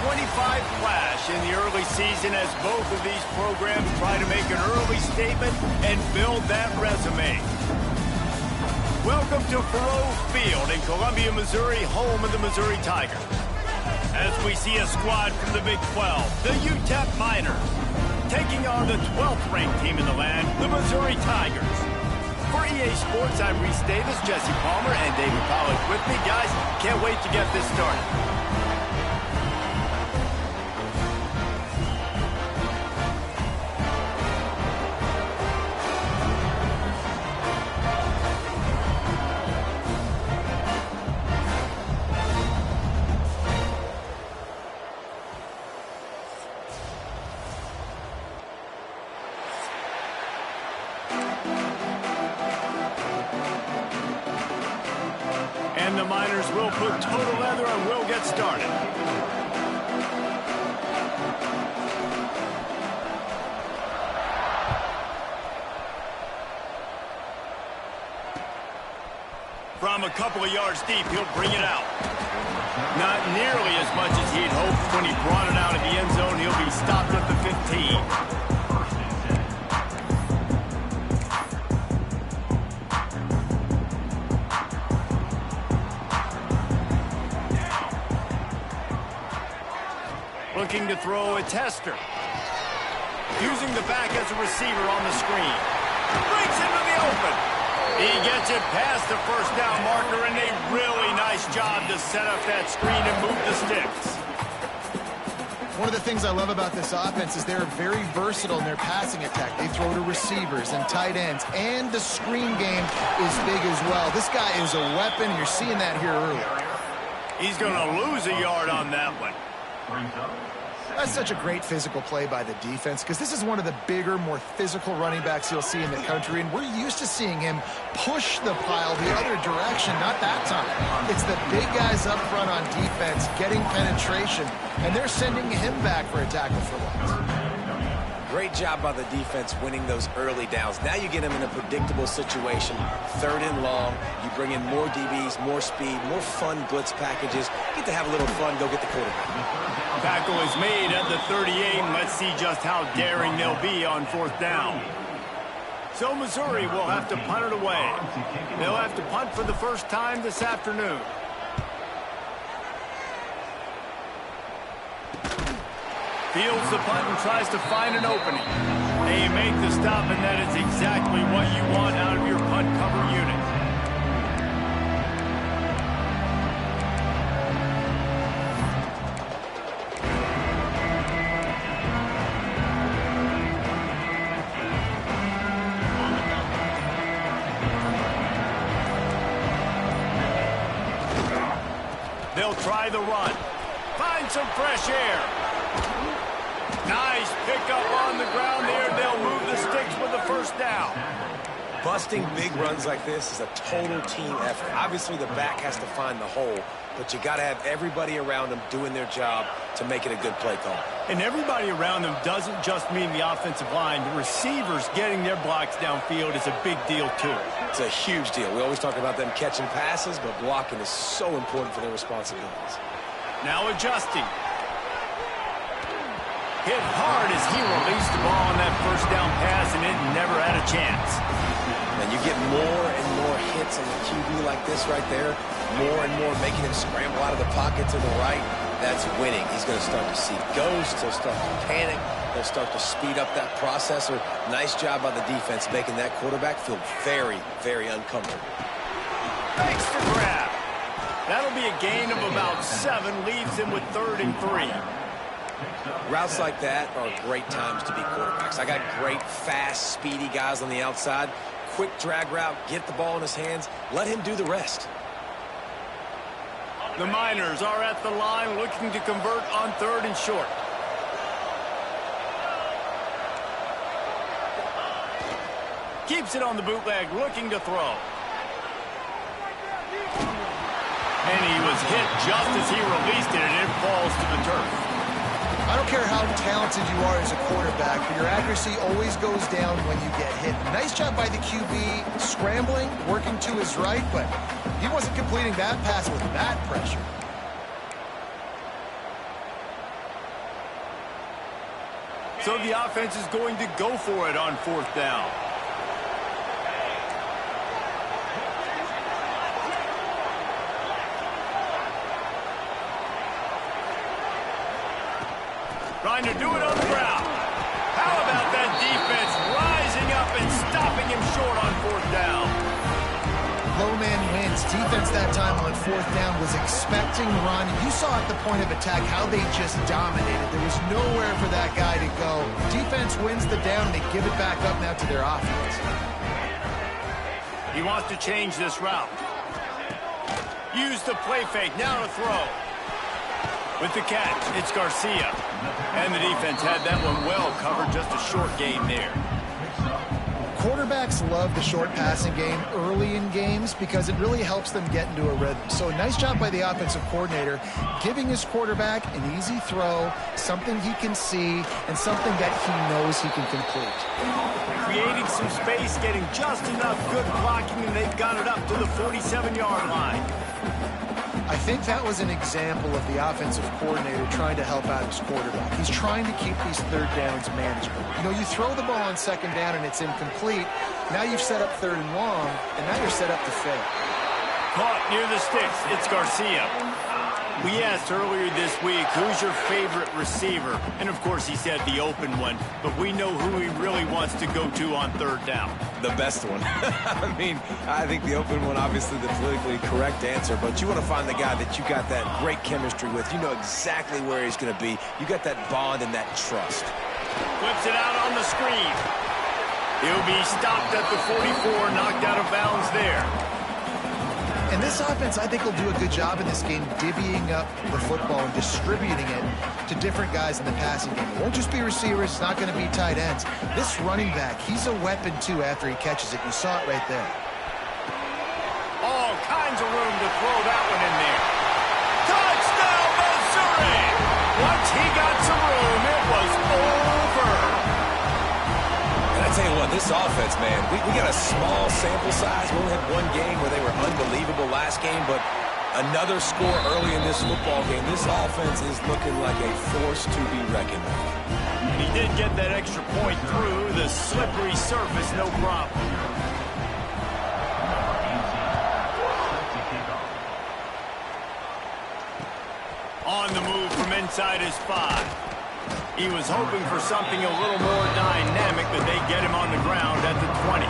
25 flash in the early season as both of these programs try to make an early statement and build that resume. Welcome to Faurot Field in Columbia, Missouri, home of the Missouri Tigers. As we see a squad from the Big 12, the UTEP Miners, taking on the 12th-ranked team in the land, the Missouri Tigers. For EA Sports, I'm Reese Davis, Jesse Palmer, and David Pollack with me. Guys, can't wait to get this started. And the Miners will put total leather and will get started. From a couple of yards deep, he'll bring it out. Not nearly as much as he'd hoped. When he brought it out of the end zone, he'll be stopped at the 15. Looking to throw a tester. Using the back as a receiver on the screen. Breaks into the open. He gets it past the first down marker, and a really nice job to set up that screen and move the sticks. One of the things I love about this offense is they're very versatile in their passing attack. They throw to receivers and tight ends, and the screen game is big as well. This guy is a weapon. You're seeing that here early. He's going to lose a yard on that one. That's such a great physical play by the defense because this is one of the bigger, more physical running backs you'll see in the country, and we're used to seeing him push the pile the other direction. Not that time. It's the big guys up front on defense getting penetration, and they're sending him back for a tackle for loss. Great job by the defense winning those early downs. Now you get them in a predictable situation. 3rd and long. You bring in more DBs, more speed, more fun blitz packages. Get to have a little fun. Go get the quarterback. Tackle is made at the 38, and let's see just how daring they'll be on 4th down. So Missouri will have to punt it away. They'll have to punt for the first time this afternoon. Fields the punt and tries to find an opening. They make the stop, and that is exactly what you want out of your punt cover unit. They'll try the run. Find some fresh air. Nice pickup on the ground there. They'll move the sticks with the first down. Busting big runs like this is a total team effort. Obviously, the back has to find the hole, but you got to have everybody around them doing their job to make it a good play call. And everybody around them doesn't just mean the offensive line. The receivers getting their blocks downfield is a big deal, too. It's a huge deal. We always talk about them catching passes, but blocking is so important for their responsibilities. Now adjusting. Hit hard as he released the ball on that first down pass, and it never had a chance. And you get more and more hits on the QB like this right there, more and more making him scramble out of the pocket to the right. That's winning. He's going to start to see ghosts. He'll start to panic. He'll start to speed up that processor. Nice job by the defense making that quarterback feel very, very uncomfortable. Thanks for grab. That'll be a gain of about 7, leaves him with 3rd and 3. Routes like that are great times to be quarterbacks. I got great, fast, speedy guys on the outside. Quick drag route, get the ball in his hands, let him do the rest. The Miners are at the line looking to convert on 3rd and short. Keeps it on the bootleg, looking to throw. And he was hit just as he released it, and it falls to the turf. I don't care how talented you are as a quarterback, but your accuracy always goes down when you get hit. Nice job by the QB scrambling, working to his right, but he wasn't completing that pass with that pressure. So the offense is going to go for it on 4th down. Trying to do it on the ground. How about that defense rising up and stopping him short on 4th down? Low man wins. Defense that time on 4th down was expecting run. You saw at the point of attack how they just dominated. There was nowhere for that guy to go. Defense wins the down. They give it back up now to their offense. He wants to change this route. Use the play fake. Now to throw. With the catch, it's Garcia. And the defense had that one well covered. Just a short gain there. Quarterbacks love the short passing game early in games because it really helps them get into a rhythm. So nice job by the offensive coordinator, giving his quarterback an easy throw, something he can see, and something that he knows he can complete. Creating some space, getting just enough good blocking, and they've got it up to the 47-yard line. I think that was an example of the offensive coordinator trying to help out his quarterback. He's trying to keep these 3rd downs manageable. You know, you throw the ball on 2nd down and it's incomplete. Now you've set up 3rd and long, and now you're set up to fail. Caught near the sticks. It's Garcia. We asked earlier this week, who's your favorite receiver? And, of course, he said the open one. But we know who he really wants to go to on 3rd down. The best one. I mean, I think the open one, obviously the politically correct answer, but you want to find the guy that you got that great chemistry with. You know exactly where he's going to be. You got that bond and that trust. Flips it out on the screen. He'll be stopped at the 44, knocked out of bounds there. And this offense, I think, will do a good job in this game divvying up the football and distributing it to different guys in the passing game. It won't just be receivers. It's not going to be tight ends. This running back, he's a weapon, too, after he catches it. You saw it right there. All kinds of room to throw that one in there. Touchdown, Missouri! Once he got some room, it was over. And I tell you what, this offense, man, we got a small sample size. We only had one game where they were unbelievable last game, but another score early in this football game. This offense is looking like a force to be reckoned with. He did get that extra point through the slippery surface, no problem. On the move from inside his 5. He was hoping for something a little more dynamic, but they get him on the ground at the 20.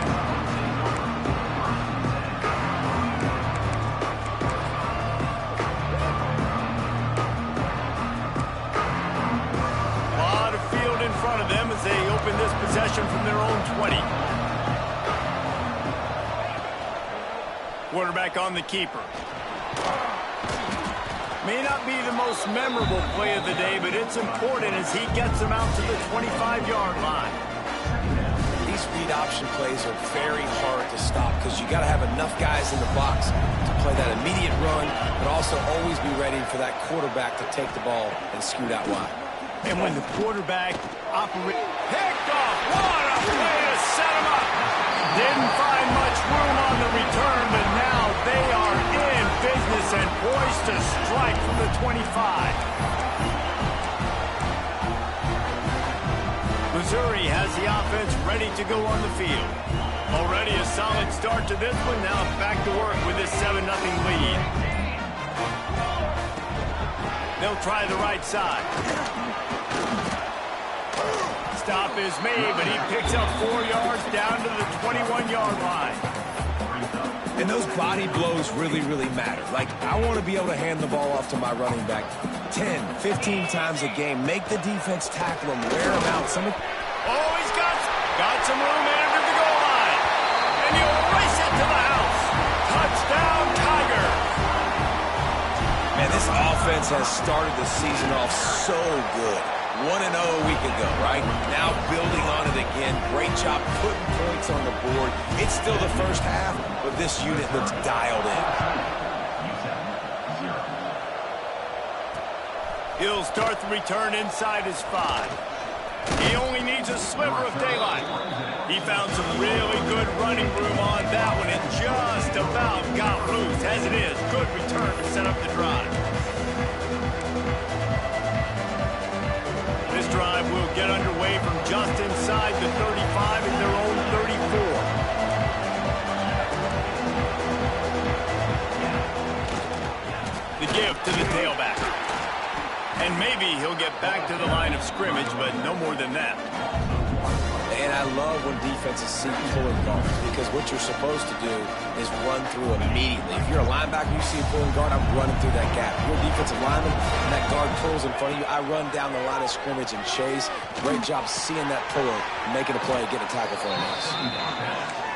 A lot of field in front of them as they open this possession from their own 20. Quarterback on the keeper. May not be the most memorable play of the day, but it's important as he gets them out to the 25-yard line. These read option plays are very hard to stop because you got to have enough guys in the box to play that immediate run, but also always be ready for that quarterback to take the ball and scoot out wide. And when the quarterback operates, picked off, what a way to set him up. Didn't find much room on the return, but now they are in business and poised to strike from the 25. Missouri has the offense ready to go on the field. Already a solid start to this one. Now back to work with this 7-0 lead. They'll try the right side. Stop is made, but he picks up 4 yards down to the 21-yard line. And those body blows really, really matter. Like, I want to be able to hand the ball off to my running back 10, 15 times a game. Make the defense tackle him, wear him out. Oh, he's got some room under the goal line. And he'll race it to the house. Touchdown, Tiger. Man, this offense has started the season off so good. 1-0 a week ago, right? Now building on it again. Great job putting points on the board. It's still the first half, but this unit looks dialed in. He'll start the return inside his 5. He only needs a sliver of daylight. He found some really good running room on that one and just about got loose. As it is, good return to set up the drive. This drive will get underway away from just inside the 35 at their own 34. The give to the tailback. And maybe he'll get back to the line of scrimmage, but no more than that. And I love when defenses see pulling guard, because what you're supposed to do is run through immediately. If you're a linebacker, you see a pulling guard, I'm running through that gap. If you're a defensive lineman and that guard pulls in front of you, I run down the line of scrimmage and chase. Great job seeing that puller, making a play, getting a tackle for us.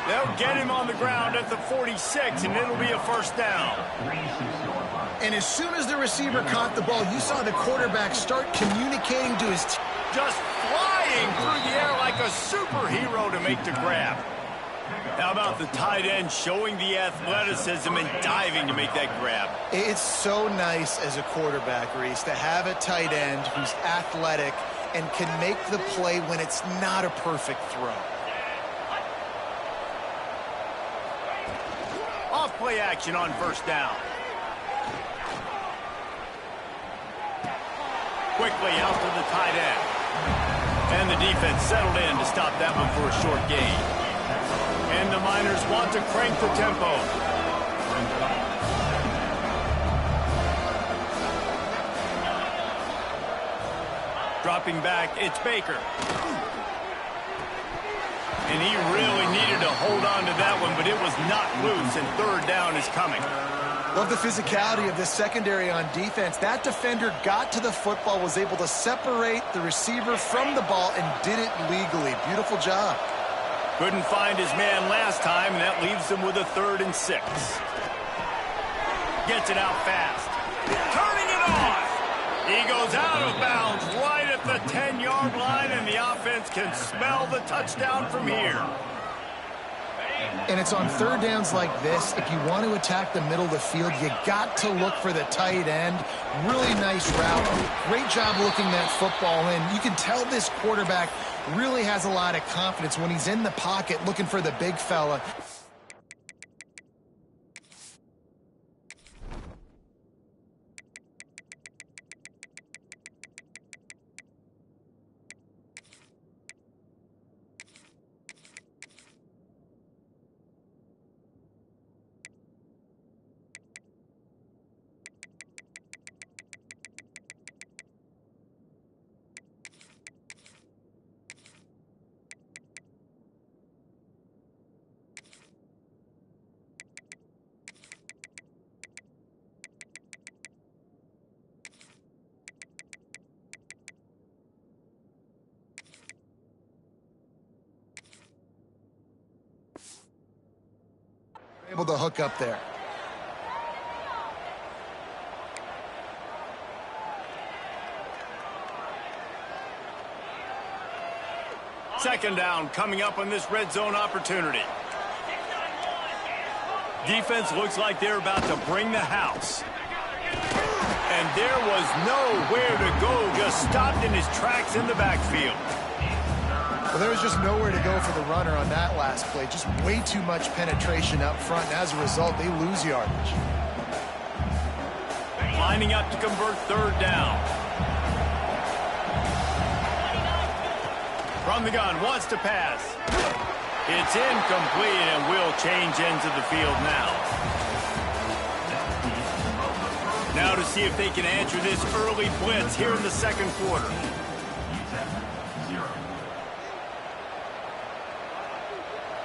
They'll get him on the ground at the 46, and it'll be a first down. And as soon as the receiver caught the ball, you saw the quarterback start communicating to his team. Just flying through the air like a superhero to make the grab. How about the tight end showing the athleticism and diving to make that grab? It's so nice as a quarterback, Reese, to have a tight end who's athletic and can make the play when it's not a perfect throw. Off play action on first down. Quickly out to the tight end. And the defense settled in to stop that one for a short gain. And the Miners want to crank the tempo. Dropping back, it's Baker. And he really needed to hold on to that one, but it was not loose, and third down is coming. Love the physicality of this secondary on defense. That defender got to the football, was able to separate the receiver from the ball, and did it legally. Beautiful job. Couldn't find his man last time, and that leaves him with a 3rd and 6. Gets it out fast. Turning it off. He goes out of bounds right at the 10-yard line, and the offense can smell the touchdown from here. And it's on third downs like this. If you want to attack the middle of the field, you got to look for the tight end. Really nice route. Great job looking that football in. You can tell this quarterback really has a lot of confidence when he's in the pocket looking for the big fella. Able to hook up there. Second down coming up on this red zone opportunity. Defense looks like they're about to bring the house. And there was nowhere to go, just stopped in his tracks in the backfield. Well, there was just nowhere to go for the runner on that last play. Just way too much penetration up front, and as a result, they lose yardage. Lining up to convert third down. From the gun, wants to pass. It's incomplete, and will change ends of the field now. Now to see if they can answer this early blitz here in the second quarter.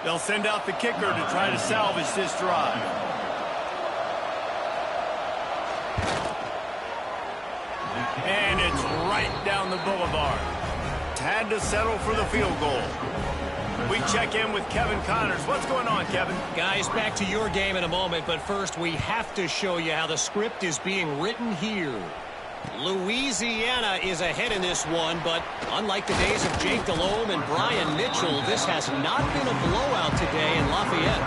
They'll send out the kicker to try to salvage this drive. And it's right down the boulevard. Had to settle for the field goal. We check in with Kevin Connors. What's going on, Kevin? Guys, back to your game in a moment, but first we have to show you how the script is being written here. Louisiana is ahead in this one, but unlike the days of Jake Delhomme and Brian Mitchell, this has not been a blowout today in Lafayette.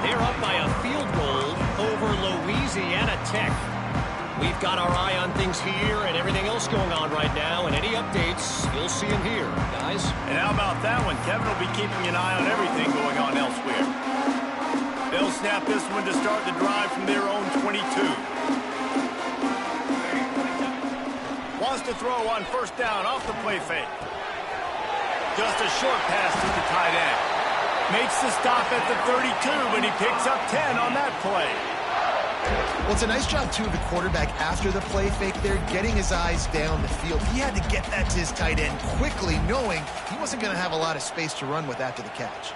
They're up by a field goal over Louisiana Tech. We've got our eye on things here and everything else going on right now, and any updates, you'll see them here, guys. And how about that one? Kevin will be keeping an eye on everything going on elsewhere. They'll snap this one to start the drive from their own 22. Wants to throw on first down off the play fake. Just a short pass to the tight end. Makes the stop at the 32, but he picks up 10 on that play. Well, it's a nice job, too, of the quarterback after the play fake there, getting his eyes down the field. He had to get that to his tight end quickly, knowing he wasn't going to have a lot of space to run with after the catch.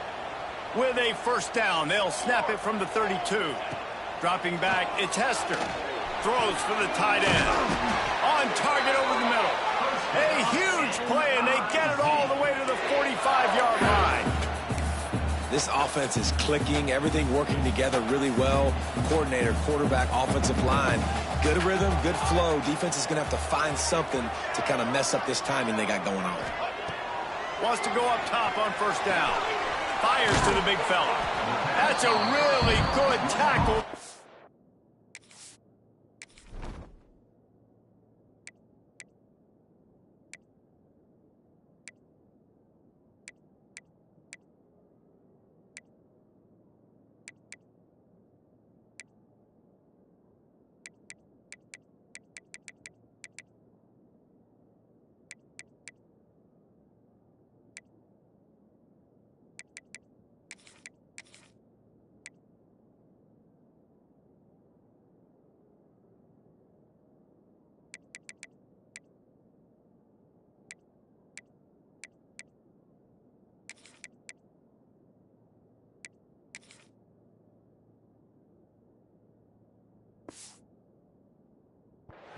With a first down, they'll snap it from the 32. Dropping back, it's Hester. Throws for the tight end. On target over the middle. A huge play, and they get it all the way to the 45-yard line. This offense is clicking, everything working together really well. Coordinator, quarterback, offensive line. Good rhythm, good flow. Defense is going to have to find something to kind of mess up this timing they got going on. Wants to go up top on first down. Fires to the big fella. That's a really good tackle.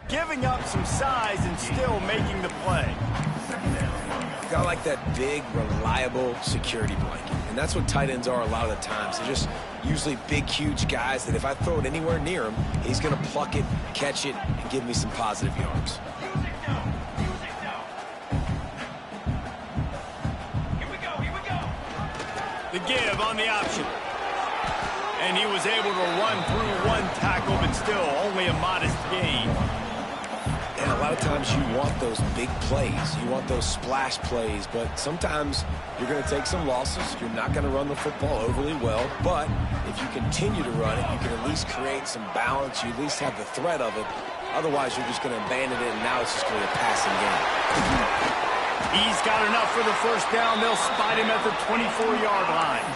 Giving up some size and still making the play. Got like that big, reliable security blanket. And that's what tight ends are a lot of the times. They're just usually big, huge guys that if I throw it anywhere near him, he's going to pluck it, catch it, and give me some positive yards. The give on the option. And he was able to run through one tackle, but still only a modest gain. And a lot of times you want those big plays. You want those splash plays. But sometimes you're going to take some losses. You're not going to run the football overly well. But if you continue to run it, you can at least create some balance. You at least have the threat of it. Otherwise, you're just going to abandon it, and now it's just going to be a passing game. He's got enough for the first down. They'll spot him at the 24-yard line.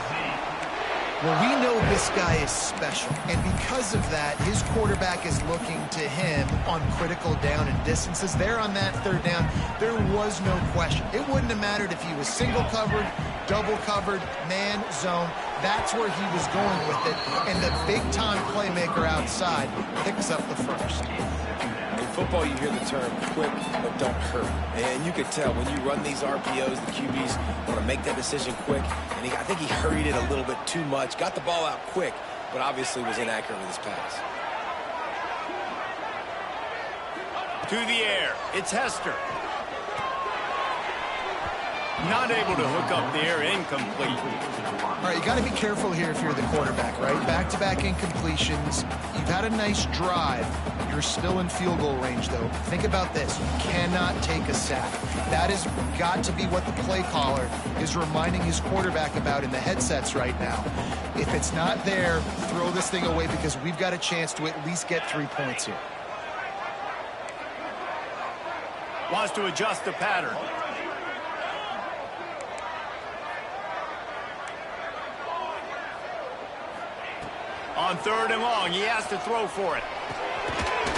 Well, we know this guy is special, and because of that, his quarterback is looking to him on critical down and distances. There on that third down, there was no question. It wouldn't have mattered if he was single covered, double covered, man, zone. That's where he was going with it, and the big-time playmaker outside picks up the first. In football, you hear the term quick but don't hurt. And you could tell when you run these RPOs, the QBs want to make that decision quick. And I think he hurried it a little bit too much, got the ball out quick, but obviously was inaccurate with his pass. To the air, it's Hester. Not able to hook up the air, incomplete. All right, you got to be careful here if you're the quarterback, right? Back-to-back incompletions. You've had a nice drive. You're still in field goal range, though. Think about this. You cannot take a sack. That has got to be what the play caller is reminding his quarterback about in the headsets right now. If it's not there, throw this thing away because we've got a chance to at least get 3 points here. Wants to adjust the pattern. On third and long, he has to throw for it.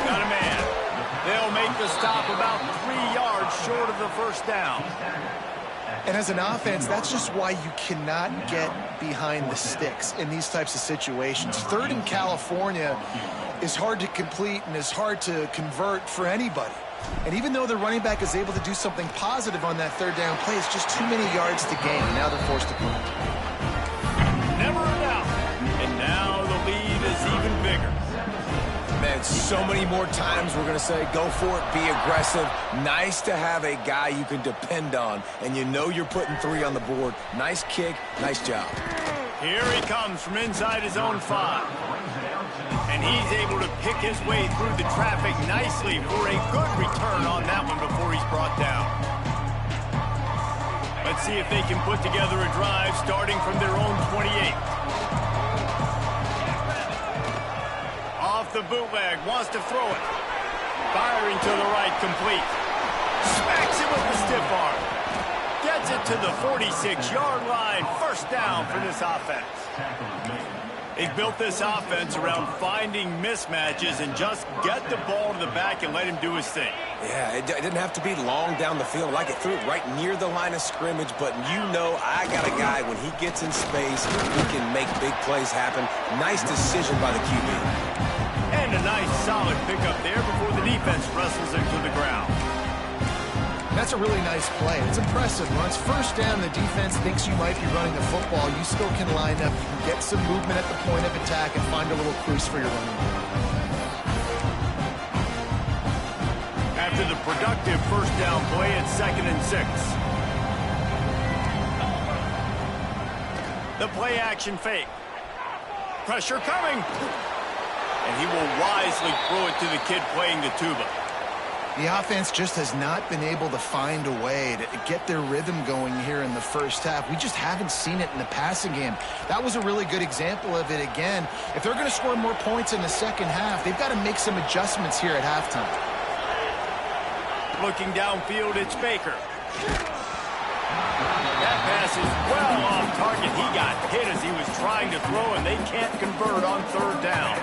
Got a man. They'll make the stop about 3 yards short of the first down. And as an offense, that's just why you cannot get behind the sticks in these types of situations. Third in California is hard to complete and is hard to convert for anybody. And even though the running back is able to do something positive on that third down play, it's just too many yards to gain. Now they're forced to punt. Never a doubt. And now the lead is even bigger. Man, so many more times we're going to say, go for it, be aggressive. Nice to have a guy you can depend on, and you know you're putting 3 on the board. Nice kick, nice job. Here he comes from inside his own 5. And he's able to pick his way through the traffic nicely for a good return on that one before he's brought down. Let's see if they can put together a drive starting from their own 28. Off the bootleg, wants to throw it. Firing to the right, complete. Smacks it with the stiff arm. Gets Gets it to the 46-yard line. First down for this offense. They've built this offense around finding mismatches and just get the ball to the back and let him do his thing. Yeah, it didn't have to be long down the field. Like it threw it right near the line of scrimmage, but you know I got a guy, when he gets in space, he can make big plays happen. Nice decision by the QB. And a nice solid pickup there before the defense wrestles him to the ground. That's a really nice play. It's impressive. When it's first down, the defense thinks you might be running the football. You still can line up. You can get some movement at the point of attack and find a little crease for your running back. After the productive first down play, it's 2nd and 6. The play action fake. Pressure coming. And he will wisely throw it to the kid playing the tuba. The offense just has not been able to find a way to get their rhythm going here in the first half. We just haven't seen it in the passing game. That was a really good example of it again. If they're going to score more points in the second half, they've got to make some adjustments here at halftime. Looking downfield, it's Baker. That pass is well off target. He got hit as he was trying to throw, and they can't convert on 3rd down.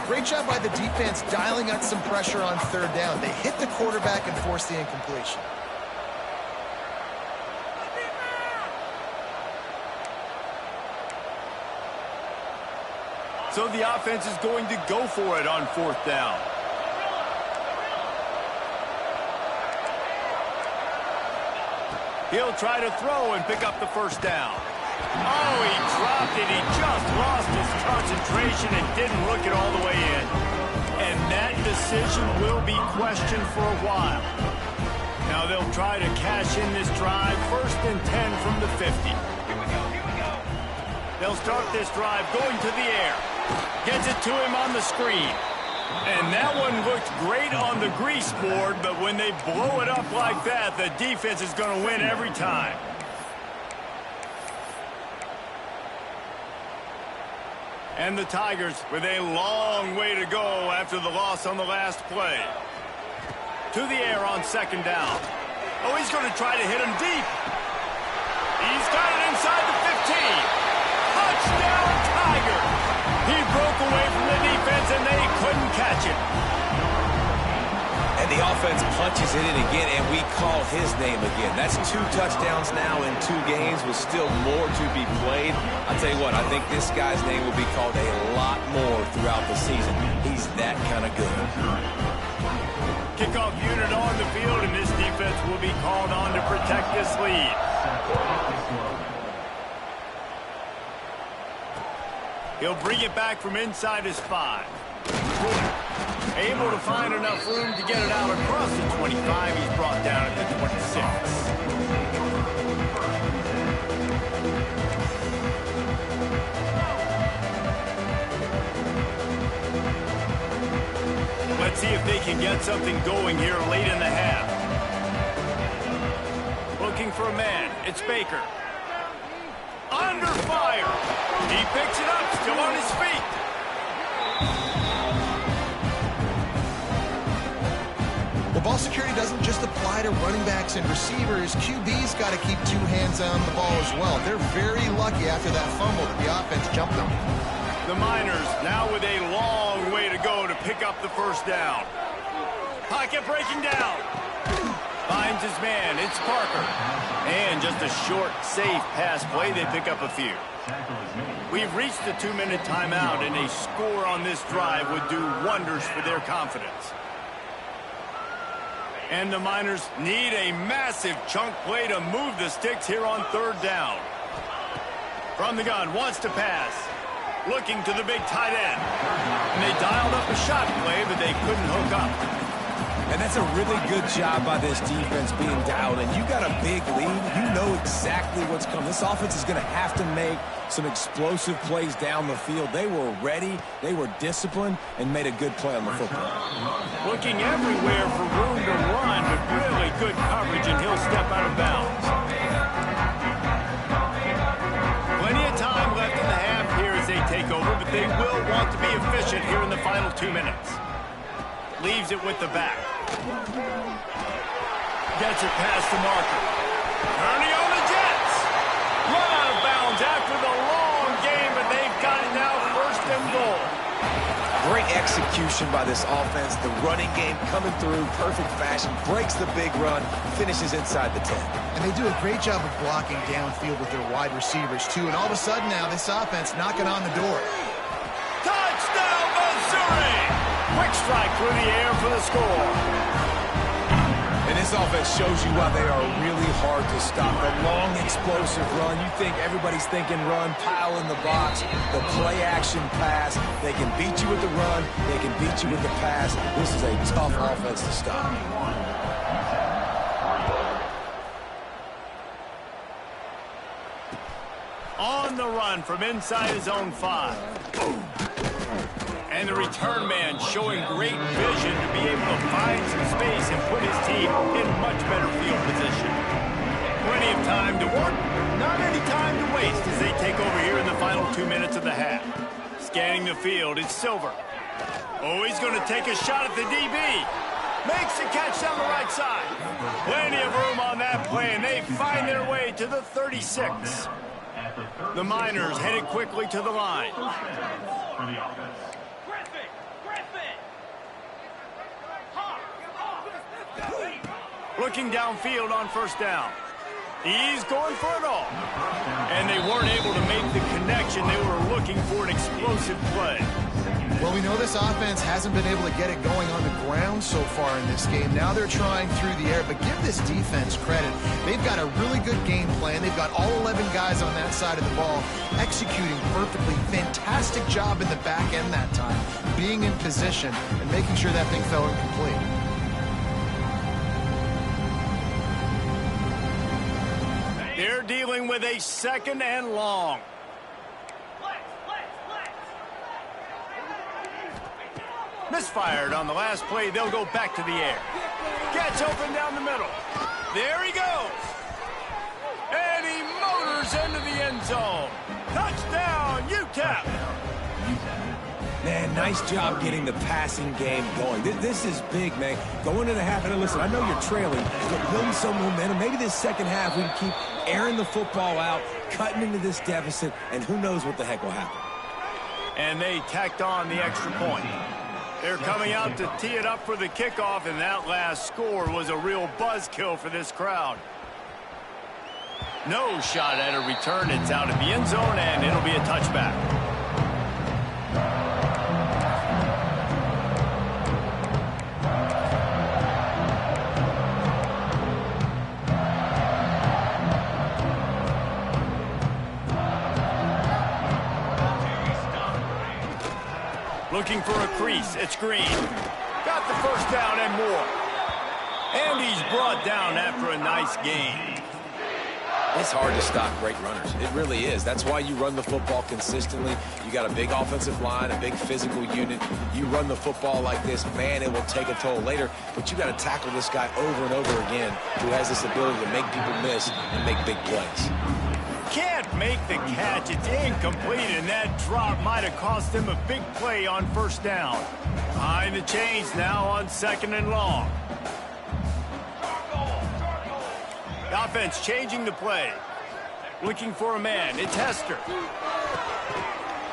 Great job by the defense dialing out some pressure on 3rd down. They hit the quarterback and forced the incompletion. So the offense is going to go for it on 4th down. He'll try to throw and pick up the first down. Oh, he dropped it. He just lost his concentration and didn't look it all the way in. And that decision will be questioned for a while. Now they'll try to cash in this drive. 1st and 10 from the 50. They'll start this drive going to the air. Gets it to him on the screen. And that one looked great on the grease board, but when they blow it up like that, the defense is going to win every time. And the Tigers with a long way to go after the loss on the last play. To the air on 2nd down. Oh, he's going to try to hit him deep. He's got it inside the 15. Touchdown, Tiger. He broke away from the defense, and they couldn't catch it. And the offense punches it in again, and we call his name again. That's 2 touchdowns now in 2 games with still more to be played. I'll tell you what, I think this guy's name will be called a lot more throughout the season. He's that kind of good. Kickoff unit on the field, and this defense will be called on to protect this lead. He'll bring it back from inside his 5. Able to find enough room to get it out across the 25. He's brought down at the 26. Let's see if they can get something going here late in the half. Looking for a man. It's Baker. Under fire. He picks it up, still on his feet. Well, ball security doesn't just apply to running backs and receivers. QB's got to keep 2 hands on the ball as well. They're very lucky after that fumble that the offense jumped them. The Miners now with a long way to go to pick up the first down. Pocket breaking down. Finds his man. It's Parker. And just a short, safe pass play. They pick up a few. We've reached the 2-minute timeout, and a score on this drive would do wonders for their confidence. And the Miners need a massive chunk play to move the sticks here on 3rd down. From the gun, wants to pass. Looking to the big tight end. And they dialed up a shot play, but they couldn't hook up. And that's a really good job by this defense being dialed in. You got a big lead. You know exactly what's coming. This offense is going to have to make some explosive plays down the field. They were ready, they were disciplined, and made a good play on the football. Looking everywhere for room to run, but really good coverage, and he'll step out of bounds. Plenty of time left in the half here as they take over, but they will want to be efficient here in the final 2 minutes. Leaves it with the back. Gets it past the marker. Ernie on the after the long game, but they've got it now, 1st and goal. Great execution by this offense. The running game coming through, perfect fashion, breaks the big run, finishes inside the 10. And they do a great job of blocking downfield with their wide receivers, too. And all of a sudden now, this offense knocking on the door. Touchdown, Missouri! Quick strike through the air for the score. And this offense shows you why they are really hard to stop. The long, explosive run. You think everybody's thinking run, pile in the box, the play-action pass. They can beat you with the run. They can beat you with the pass. This is a tough offense to stop. On the run from inside his own 5. And the return man showing great vision to be able to find some space and put his team in much better field position. Plenty of time to work, not any time to waste as they take over here in the final 2 minutes of the half. Scanning the field, it's Silver. Oh, he's going to take a shot at the DB. Makes the catch down the right side. Plenty of room on that play, and they find their way to the 36. The Miners headed quickly to the line. Looking downfield on 1st down. He's going for it all. And they weren't able to make the connection. They were looking for an explosive play. Well, we know this offense hasn't been able to get it going on the ground so far in this game. Now they're trying through the air, but give this defense credit. They've got a really good game plan. They've got all 11 guys on that side of the ball executing perfectly. Fantastic job in the back end that time, being in position and making sure that thing fell incomplete. They're dealing with a 2nd and long. Misfired on the last play. They'll go back to the air. Gets open down the middle. There he goes. And he motors into the end zone. Touchdown, UTEP. Man, nice job getting the passing game going. This is big, man. Going into the half, and listen, I know you're trailing, but building some momentum. Maybe this second half we can keep airing the football out, cutting into this deficit, and who knows what the heck will happen. And they tacked on the extra point. They're coming out to tee it up for the kickoff, and that last score was a real buzzkill for this crowd. No shot at a return. It's out of the end zone, and it'll be a touchback. Looking for a crease. It's Green. Got the 1st down and more. And he's brought down after a nice gain. It's hard to stop great runners. It really is. That's why you run the football consistently. You got a big offensive line, a big physical unit. You run the football like this, man, it will take a toll later. But you got to tackle this guy over and over again who has this ability to make people miss and make big plays. Can't make the catch. It's incomplete, and that drop might have cost him a big play on 1st down. Behind the chains now on 2nd and long. The offense changing the play. Looking for a man. It's Hester.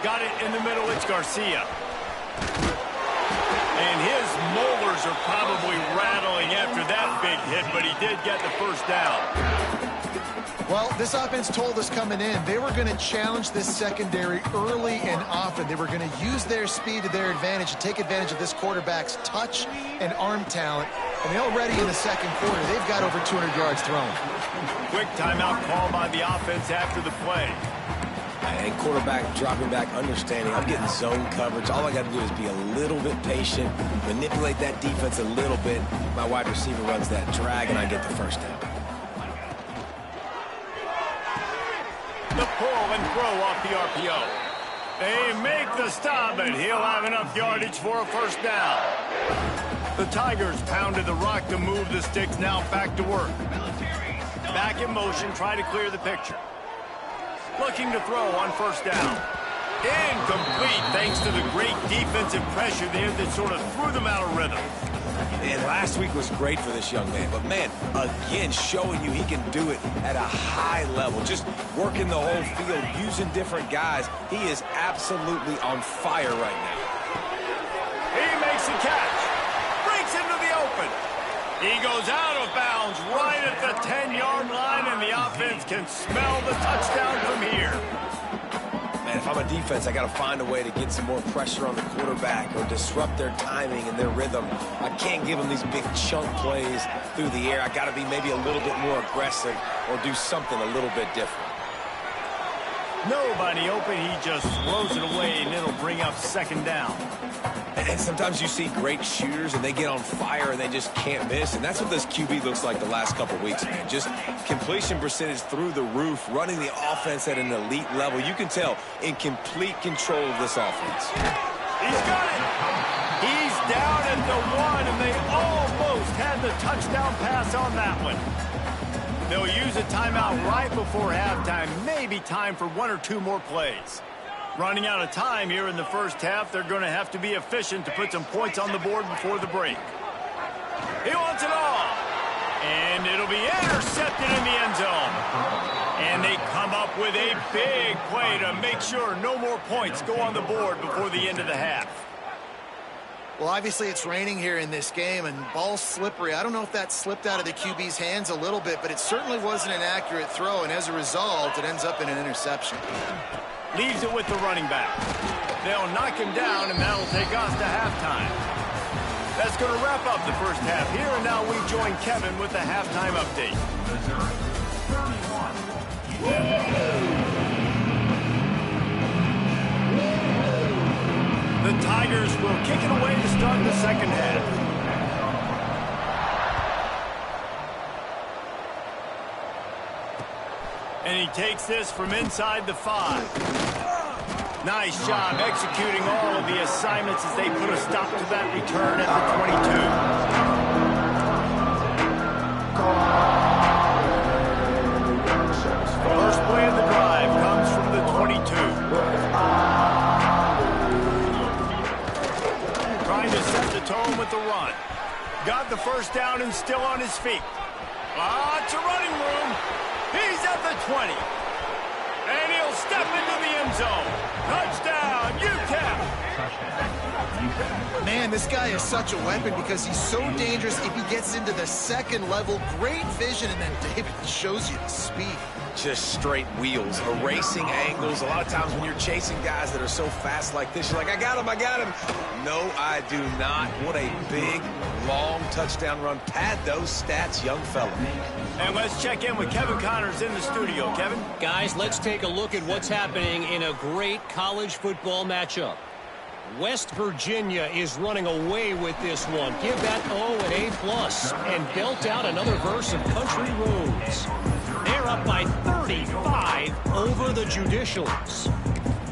Got it in the middle. It's Garcia. And his molars are probably rattling after that big hit, but he did get the 1st down. Well, this offense told us coming in they were going to challenge this secondary early and often. They were going to use their speed to their advantage and take advantage of this quarterback's touch and arm talent. And they already in the 2nd quarter, they've got over 200 yards thrown. Quick timeout call by the offense after the play. And quarterback dropping back, understanding I'm getting zone coverage. All I got to do is be a little bit patient, manipulate that defense a little bit. My wide receiver runs that drag, and I get the 1st down. The pull and throw off the RPO. They make the stop, and he'll have enough yardage for a 1st down. The Tigers pounded the rock to move the sticks, now back to work. Back in motion, try to clear the picture. Looking to throw on 1st down. Incomplete thanks to the great defensive pressure there that sort of threw them out of rhythm. And last week was great for this young man. But, man, again, showing you he can do it at a high level. Just working the whole field, using different guys. He is absolutely on fire right now. He makes the catch. Breaks into the open. He goes out of bounds right at the 10-yard line, and the offense can smell the touchdown from here. Man, if I'm a defense, I got to find a way to get some more pressure on the quarterback or disrupt their timing and their rhythm. I can't give them these big chunk plays through the air. I got to be maybe a little bit more aggressive or do something a little bit different. Nobody open. He just throws it away, and it'll bring up second down. And sometimes you see great shooters, and they get on fire, and they just can't miss. And that's what this QB looks like the last couple weeks, man. Just completion percentage through the roof, running the offense at an elite level. You can tell in complete control of this offense. He's got it. He's down at the 1, and they almost had the touchdown pass on that one. They'll use a timeout right before halftime. Maybe time for 1 or 2 more plays. Running out of time here in the first half. They're going to have to be efficient to put some points on the board before the break. He wants it all. And it'll be intercepted in the end zone. And they come up with a big play to make sure no more points go on the board before the end of the half. Well, obviously it's raining here in this game, and ball's slippery. I don't know if that slipped out of the QB's hands a little bit, but it certainly wasn't an accurate throw, and as a result, it ends up in an interception. Leaves it with the running back. They'll knock him down, and that'll take us to halftime. That's going to wrap up the first half here, and now we join Kevin with the halftime update. The Tigers will kick it away to start the second half. And he takes this from inside the 5. Nice job executing all of the assignments as they put a stop to that return at the 22. First play of the drive comes from the 22. Trying to set the tone with the run. Got the first down and still on his feet. Lots of running room. He's at the 20. And he'll step into the end zone. Touchdown, UTEP. Man, this guy is such a weapon because he's so dangerous if he gets into the second level. Great vision, and then David shows you the speed. Just straight wheels, erasing angles. A lot of times when you're chasing guys that are so fast like this, you're like, I got him. No, I do not. What a big, long touchdown run. Pad those stats, young fella. And let's check in with Kevin Connors in the studio. Kevin? Guys, let's take a look at what's happening in a great college football matchup. West Virginia is running away with this one. Give that O an A+, and belt out another verse of Country Roads. They're up by 35 over the Judicials.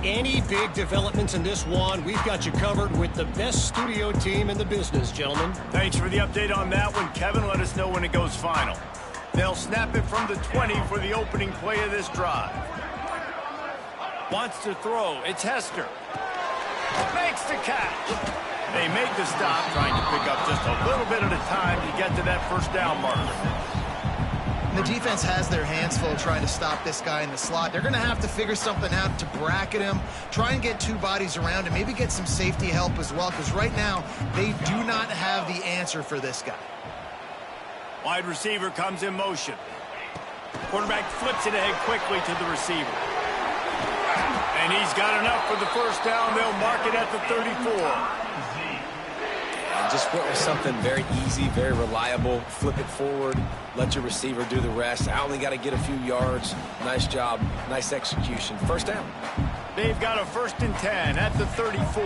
Any big developments in this one, we've got you covered with the best studio team in the business, gentlemen. Thanks for the update on that one, Kevin. Let us know when it goes final. They'll snap it from the 20 for the opening play of this drive. Wants to throw. It's Hester. Makes the catch. They make the stop, trying to pick up just a little bit at a time to get to that first down marker. The defense has their hands full trying to stop this guy in the slot. They're going to have to figure something out to bracket him, try and get 2 bodies around him, maybe get some safety help as well, because right now they do not have the answer for this guy. Wide receiver comes in motion. Quarterback flips it ahead quickly to the receiver. And he's got enough for the first down. They'll mark it at the 34. Just went with something very easy, very reliable. Flip it forward, let your receiver do the rest. I only got to get a few yards. Nice job, nice execution. First down. They've got a 1st and 10 at the 34.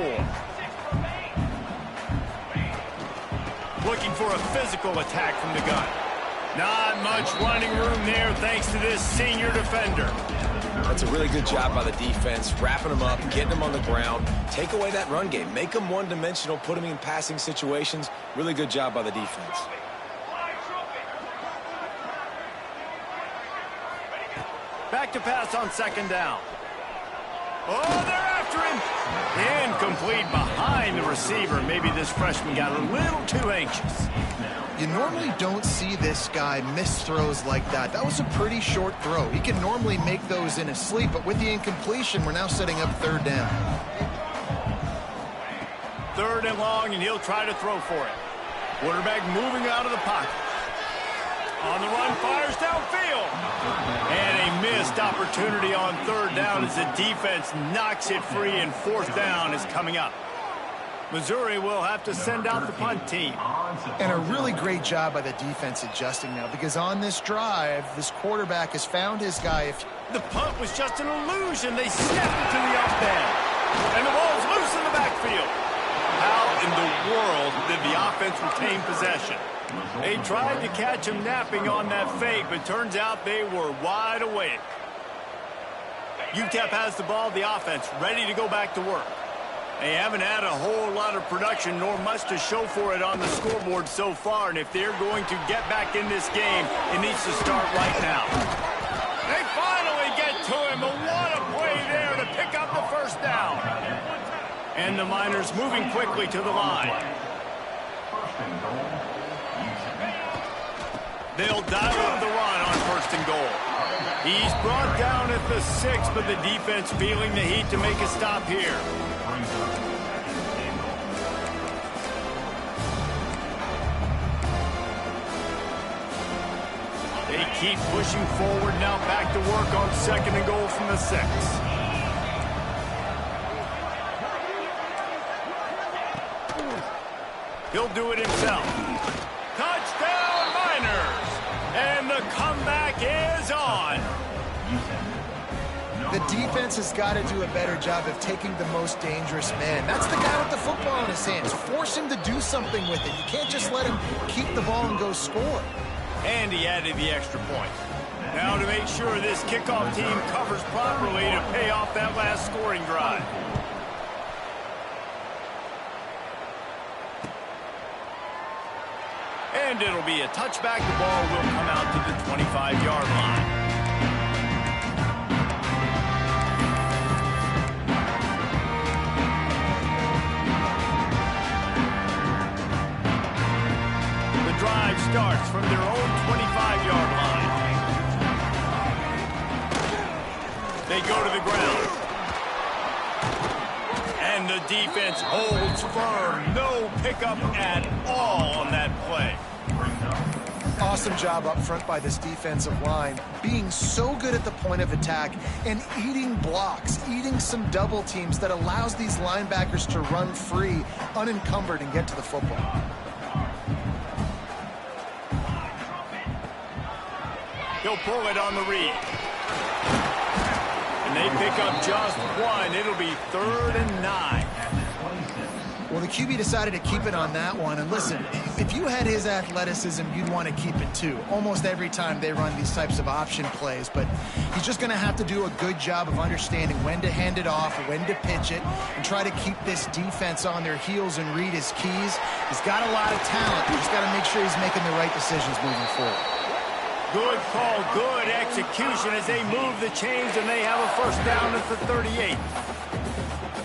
Looking for a physical attack from the gun. Not much running room there thanks to this senior defender. That's a really good job by the defense, wrapping them up, getting them on the ground. Take away that run game. Make them one-dimensional, put them in passing situations. Really good job by the defense. Back to pass on 2nd down. Oh, they're after him. complete behind the receiver. Maybe this freshman got a little too anxious. You normally don't see this guy miss throws like that. That was a pretty short throw. He can normally make those in his sleep, but with the incompletion, we're now setting up third down. Third and long, and he'll try to throw for it. Quarterback moving out of the pocket. On the run, fires downfield. And a missed opportunity on third down as the defense knocks it free, and fourth down is coming up. Missouri will have to send out the punt team. And a really great job by the defense adjusting now, because on this drive, this quarterback has found his guy. The punt was just an illusion. They snapped it to the up end. And the ball's loose in the backfield. How in the world did the offense retain possession? They tried to catch him napping on that fake, but turns out they were wide awake. UTEP has the ball, the offense ready to go back to work. They haven't had a whole lot of production, nor much to show for it on the scoreboard so far, and if they're going to get back in this game, it needs to start right now. They finally get to him, but what a play there to pick up the first down. And the Miners moving quickly to the line. They'll dial up the run on first and goal. He's brought down at the 6, but the defense feeling the heat to make a stop here. They keep pushing forward now, back to work on second and goal from the 6. He'll do it himself. Touchdown, Miners! And the comeback is on. The defense has got to do a better job of taking the most dangerous man. That's the guy with the football in his hands. Force him to do something with it. You can't just let him keep the ball and go score. And he added the extra point. Now to make sure this kickoff team covers properly to pay off that last scoring drive. And it'll be a touchback. The ball will come out to the 25-yard line. The drive starts from their own 25-yard line. They go to the ground. And the defense holds firm. No pickup at all on that play. Awesome job up front by this defensive line, being so good at the point of attack and eating blocks, eating some double teams that allows these linebackers to run free, unencumbered, and get to the football. He'll pull it on the read. And they pick up just one. It'll be 3rd and 9. Well, the QB decided to keep it on that one. And listen, if you had his athleticism, you'd want to keep it too. Almost every time they run these types of option plays. But he's just going to have to do a good job of understanding when to hand it off, when to pitch it, and try to keep this defense on their heels and read his keys. He's got a lot of talent. He's got to make sure he's making the right decisions moving forward. Good call, good execution as they move the chains, and they have a first down at the 38.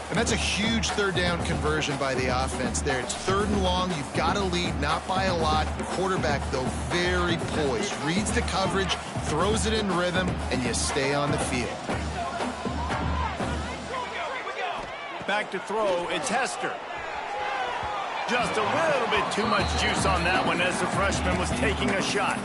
And that's a huge third down conversion by the offense there. It's 3rd and long. You've got to lead, not by a lot. Quarterback, though, very poised. Reads the coverage, throws it in rhythm, and you stay on the field. Back to throw, it's Hester. Just a little bit too much juice on that one as the freshman was taking a shot.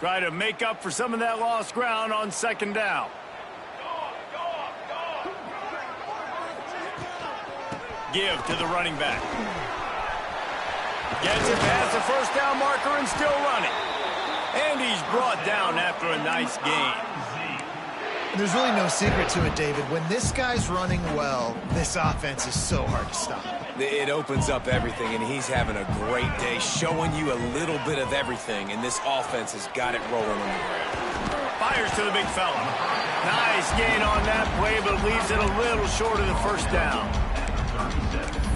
Try to make up for some of that lost ground on second down. Give to the running back. Gets it past the first down marker and still running. And he's brought down after a nice gain. There's really no secret to it, David. When this guy's running well, this offense is so hard to stop. It opens up everything, and he's having a great day, showing you a little bit of everything, and this offense has got it rolling on the ground. Fires to the big fella. Nice gain on that play, but leaves it a little short of the first down.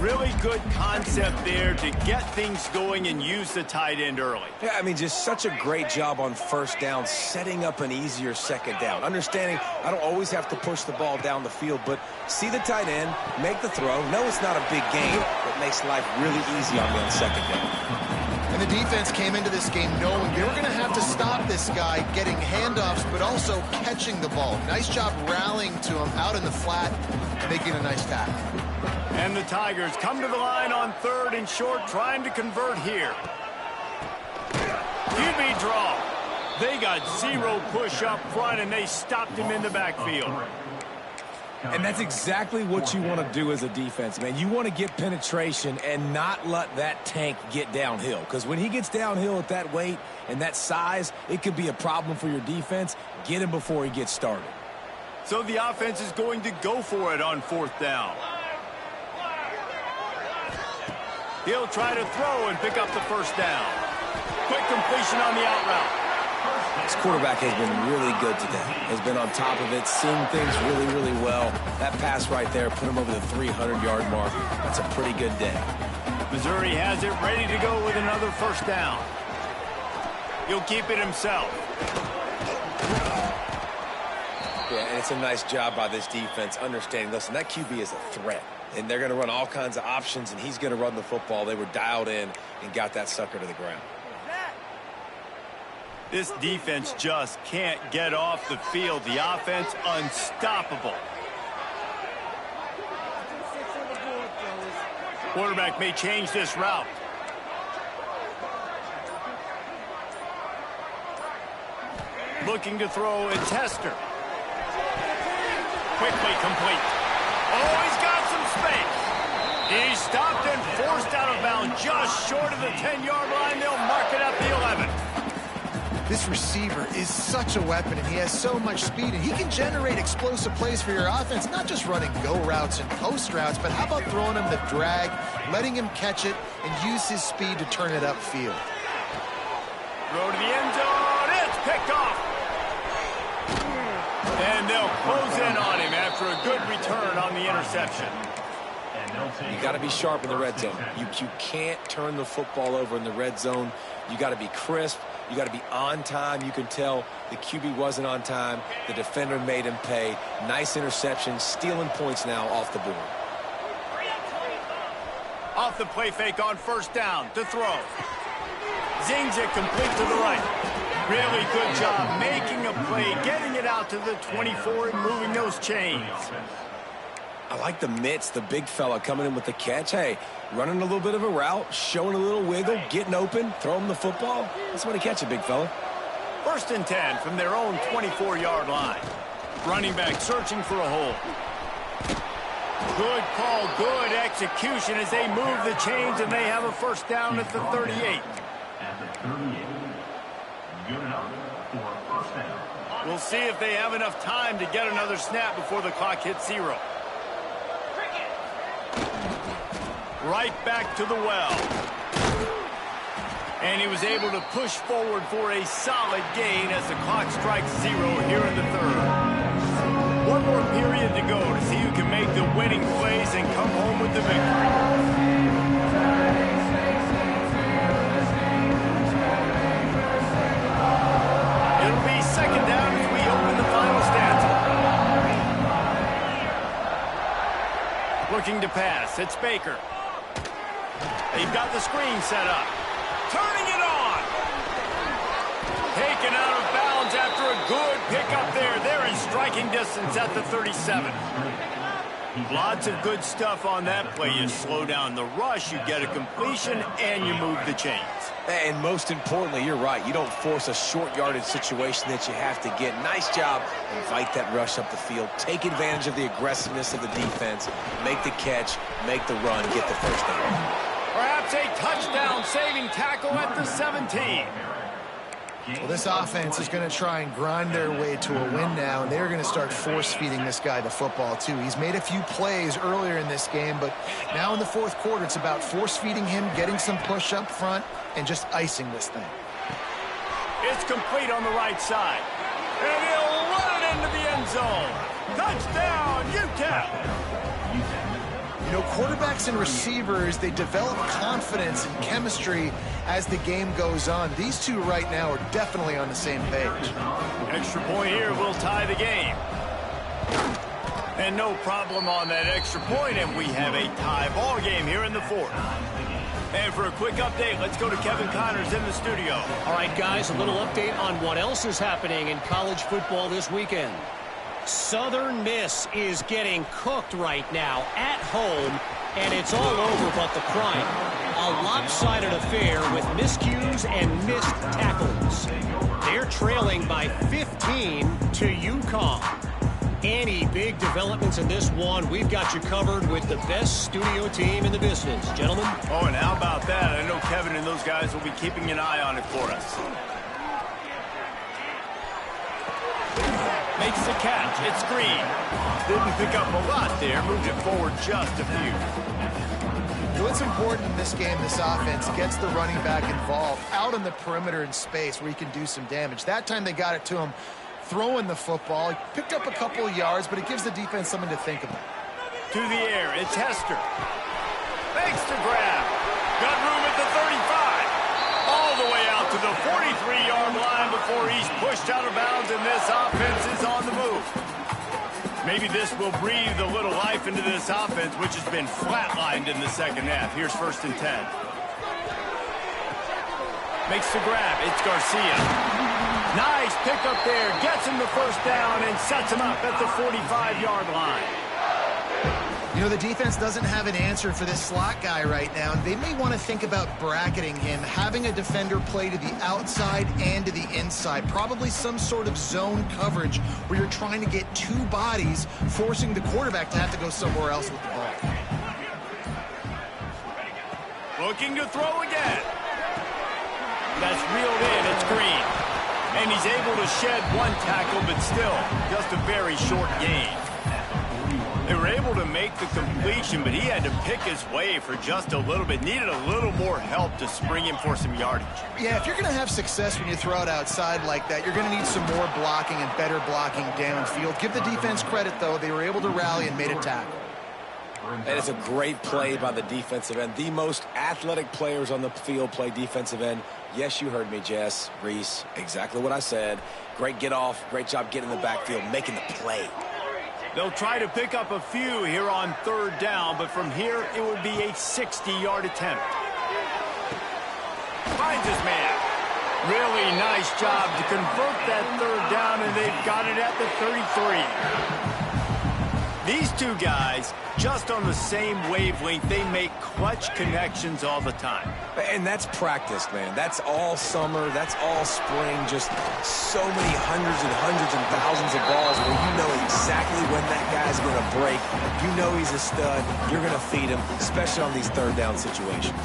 Really good concept there to get things going and use the tight end early. Yeah, I mean, just such a great job on first down, setting up an easier second down. Understanding I don't always have to push the ball down the field, but see the tight end, make the throw. No, it's not a big gain, but makes life really easy on me on second down. And the defense came into this game knowing they were going to have to stop this guy getting handoffs, but also catching the ball. Nice job rallying to him out in the flat, making a nice tackle. And the Tigers come to the line on 3rd and short, trying to convert here. QB draw. They got 0 push up front, and they stopped him in the backfield. And that's exactly what you want to do as a defense, man. You want to get penetration and not let that tank get downhill. Because when he gets downhill at that weight and that size, it could be a problem for your defense. Get him before he gets started. So the offense is going to go for it on 4th down. He'll try to throw and pick up the first down. Quick completion on the out route. This quarterback has been really good today. Has been on top of it, seeing things really, really well. That pass right there put him over the 300-yard mark. That's a pretty good day. Missouri has it ready to go with another first down. He'll keep it himself. Yeah, and it's a nice job by this defense understanding, listen, that QB is a threat. And they're going to run all kinds of options, and he's going to run the football. They were dialed in and got that sucker to the ground. This defense just can't get off the field. The offense unstoppable. Quarterback may change this route. Looking to throw and Tester. Quickly complete. Oh, he's got some space. He's stopped and forced out of bounds just short of the 10-yard line. They'll mark it at the 11. This receiver is such a weapon, and he has so much speed, and he can generate explosive plays for your offense, not just running go routes and post routes, but how about throwing him the drag, letting him catch it, and use his speed to turn it upfield. Throw to the end zone. It's picked off. And they'll close in on him after a good return on the interception. You got to be sharp in the red zone. You can't turn the football over in the red zone. You got to be crisp. You got to be on time. You can tell the QB wasn't on time. The defender made him pay. Nice interception, stealing points now off the board. Off the play fake on first down to throw. Zings it complete to the right. Really good job making a play, getting it out to the 24 and moving those chains. I like the mitts, the big fella coming in with the catch. Hey, running a little bit of a route, showing a little wiggle, getting open, throw him the football. That's when he catch it, big fella. 1st and 10 from their own 24-yard line. Running back searching for a hole. Good call, good execution as they move the chains, and they have a first down at the 38. We'll see if they have enough time to get another snap before the clock hits 0. Right back to the well. And he was able to push forward for a solid gain as the clock strikes 0 here in the 3rd. One more period to go to see who can make the winning plays and come home with the victory. It'll be 2nd down as we open the final stanza. Looking to pass. It's Baker. They've got the screen set up. Turning it on. Taken out of bounds after a good pickup there. They're in striking distance at the 37. Lots of good stuff on that play. You slow down the rush, you get a completion, and you move the chains. And most importantly, you're right. You don't force a short yardage situation that you have to get. Nice job. Invite that rush up the field. Take advantage of the aggressiveness of the defense. Make the catch, make the run, get the first down. Perhaps a touchdown-saving tackle at the 17. Well, this offense is going to try and grind their way to a win now, and they're going to start force-feeding this guy the football, too. He's made a few plays earlier in this game, but now in the 4th quarter, it's about force-feeding him, getting some push up front, and just icing this thing. It's complete on the right side. And he'll run it into the end zone. Touchdown, UTEP! You know, quarterbacks and receivers, they develop confidence and chemistry as the game goes on. These two right now are definitely on the same page. Extra point here will tie the game. And no problem on that extra point, and we have a tie ball game here in the fourth. And for a quick update, let's go to Kevin Connors in the studio. All right, guys, a little update on what else is happening in college football this weekend. Southern Miss is getting cooked right now at home, and it's all over but the crime. A lopsided affair with miscues and missed tackles. They're trailing by 15 to UConn. Any big developments in this one, we've got you covered with the best studio team in the business. Gentlemen? Oh, and how about that? I know Kevin and those guys will be keeping an eye on it for us. Makes the catch. It's Green. Didn't pick up a lot there. Moved it forward just a few. What's important in this game, this offense gets the running back involved out on the perimeter in space where he can do some damage. That time they got it to him throwing the football. He picked up a couple of yards, but it gives the defense something to think about. To the air, it's Hester. Makes the grab. Got room at the 35. All the way out to the 43-yard line before he's pushed out of bounds, and this offense is on the move. Maybe this will breathe a little life into this offense, which has been flatlined in the second half. Here's 1st and 10. Makes the grab. It's Garcia. Nice pickup there. Gets him the first down and sets him up at the 45-yard line. You know, the defense doesn't have an answer for this slot guy right now. They may want to think about bracketing him, having a defender play to the outside and to the inside. Probably some sort of zone coverage where you're trying to get two bodies, forcing the quarterback to have to go somewhere else with the ball. Looking to throw again. That's reeled in. It's Green. And he's able to shed one tackle, but still just a very short gain. They were able to make the completion, but he had to pick his way for just a little bit. Needed a little more help to spring him for some yardage. Yeah, if you're going to have success when you throw it outside like that, you're going to need some more blocking and better blocking downfield. Give the defense credit, though. They were able to rally and made a tackle. And it's a great play by the defensive end. The most athletic players on the field play defensive end. Yes, you heard me, Jess, Reese. Exactly what I said. Great get off. Great job getting in the backfield, making the play. They'll try to pick up a few here on 3rd down, but from here it would be a 60-yard attempt. Finds his man. Really nice job to convert that 3rd down, and they've got it at the 33. These two guys, just on the same wavelength, they make clutch connections all the time. And that's practice, man. That's all summer. That's all spring. Just so many hundreds and thousands of balls where you know exactly when that guy's going to break. You know he's a stud. You're going to feed him, especially on these 3rd down situations.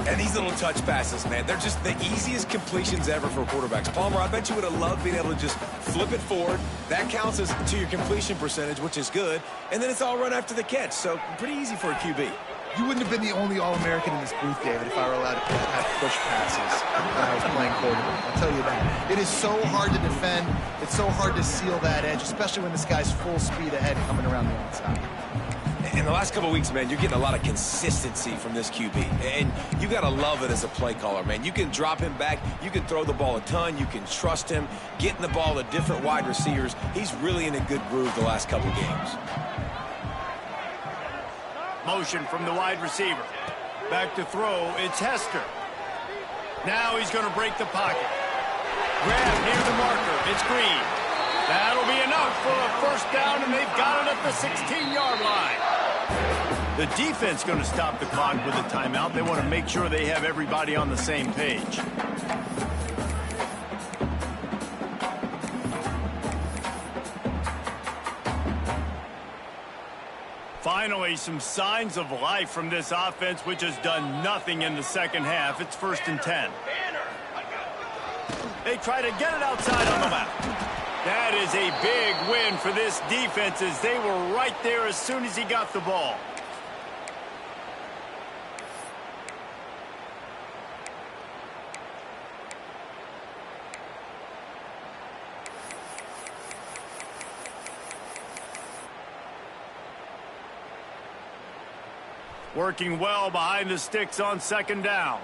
And these little touch passes, man, they're just the easiest completions ever for quarterbacks. Palmer, I bet you would have loved being able to just flip it forward. That counts as to your completion percentage, which is good. And then it's all run after the catch. So pretty easy for a QB. You wouldn't have been the only All-American in this booth, David, if I were allowed to have push passes when I was playing quarterback. I'll tell you that. It is so hard to defend. It's so hard to seal that edge, especially when this guy's full speed ahead coming around the outside. In the last couple of weeks, man, you're getting a lot of consistency from this QB. And you got to love it as a play caller, man. You can drop him back. You can throw the ball a ton. You can trust him. Getting the ball to different wide receivers. He's really in a good groove the last couple of games. Motion from the wide receiver. Back to throw. It's Hester. Now he's going to break the pocket. Grab near the marker. It's Green. That'll be enough for a 1st down, and they've got it at the 16-yard line. The defense going to stop the clock with a timeout. They want to make sure they have everybody on the same page. Finally, some signs of life from this offense, which has done nothing in the second half. It's 1st and 10. They try to get it outside on the left. That is a big win for this defense as they were right there as soon as he got the ball. Working well behind the sticks on second down.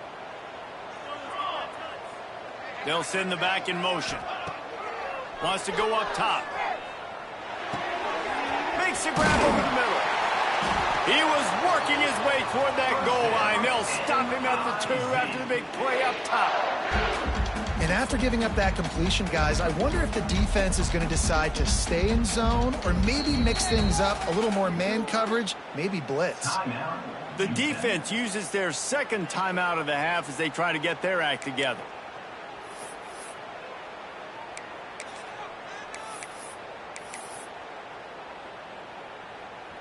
They'll send the back in motion. Wants to go up top. Makes a grab over the middle. He was working his way toward that goal line. They'll stop him at the 2 after the big play up top. And after giving up that completion, guys, I wonder if the defense is going to decide to stay in zone or maybe mix things up, a little more man coverage, maybe blitz. The defense uses their second timeout of the half as they try to get their act together.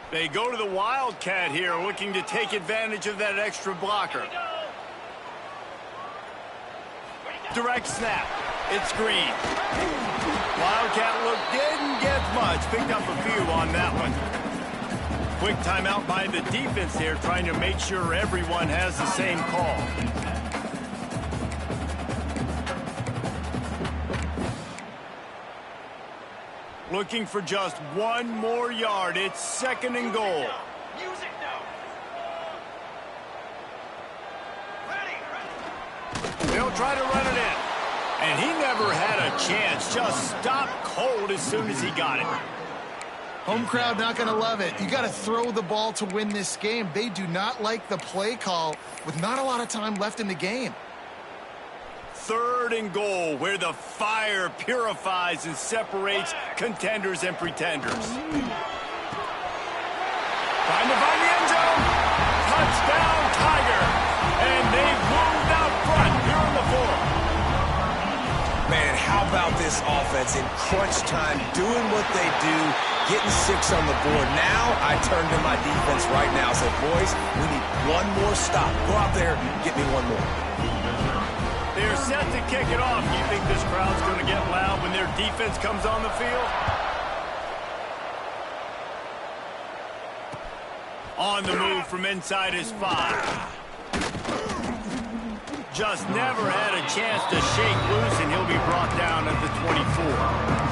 They go to the Wildcat here, looking to take advantage of that extra blocker. Direct snap. It's Green. Wildcat look didn't get much. Picked up a few on that one. Quick timeout by the defense there, trying to make sure everyone has the same call. Looking for just one more yard. It's second and goal. They'll try to run it in. And he never had a chance. Just stopped cold as soon as he got it. Home crowd not going to love it. You got to throw the ball to win this game. They do not like the play call with not a lot of time left in the game. Third and goal, where the fire purifies and separates contenders and pretenders. Trying to find the end zone. Touchdown, Tiger. And they've moved out front here on the 4. Man, how about this offense in crunch time, doing what they do, getting 6 on the board. Now I turn to my defense right now and say, boys, we need one more stop. Go out there, get me one more. They're set to kick it off. You think this crowd's going to get loud when their defense comes on the field? On the move from inside his 5. Just never had a chance to shake loose, and he'll be brought down at the 24.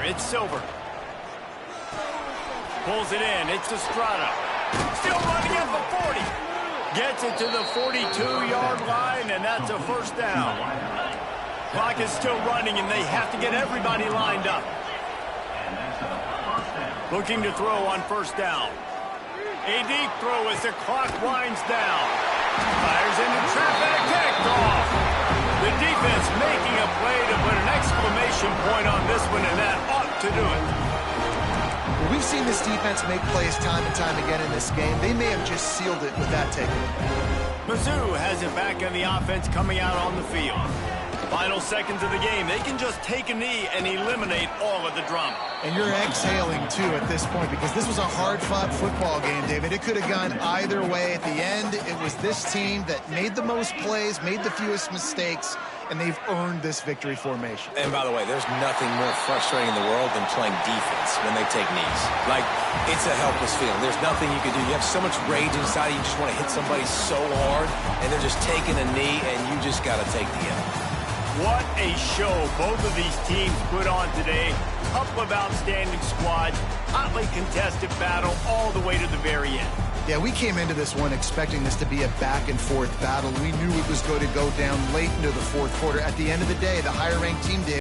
It's Silver. Pulls it in. It's Estrada. Still running at the 40. Gets it to the 42-yard line, and that's a first down. Clock is still running, and they have to get everybody lined up. Looking to throw on first down. A deep throw as the clock winds down. Fires into traffic. Kicked off. The defense making a play to put an exclamation point on this one, and that ought to do it. Well, we've seen this defense make plays time and time again in this game. They may have just sealed it with that takeaway. Mizzou has it back on the offense coming out on the field. Final seconds of the game. They can just take a knee and eliminate all of the drama. And you're exhaling, too, at this point, because this was a hard-fought football game, David. It could have gone either way. At the end, it was this team that made the most plays, made the fewest mistakes, and they've earned this victory formation. And by the way, there's nothing more frustrating in the world than playing defense when they take knees. Like, it's a helpless feeling. There's nothing you can do. You have so much rage inside. You just want to hit somebody so hard, and they're just taking a knee, and you just got to take the L. What a show both of these teams put on today. Couple of outstanding squads, hotly contested battle all the way to the very end. Yeah, we came into this one expecting this to be a back-and-forth battle. We knew it was going to go down late into the fourth quarter. At the end of the day, the higher-ranked team did.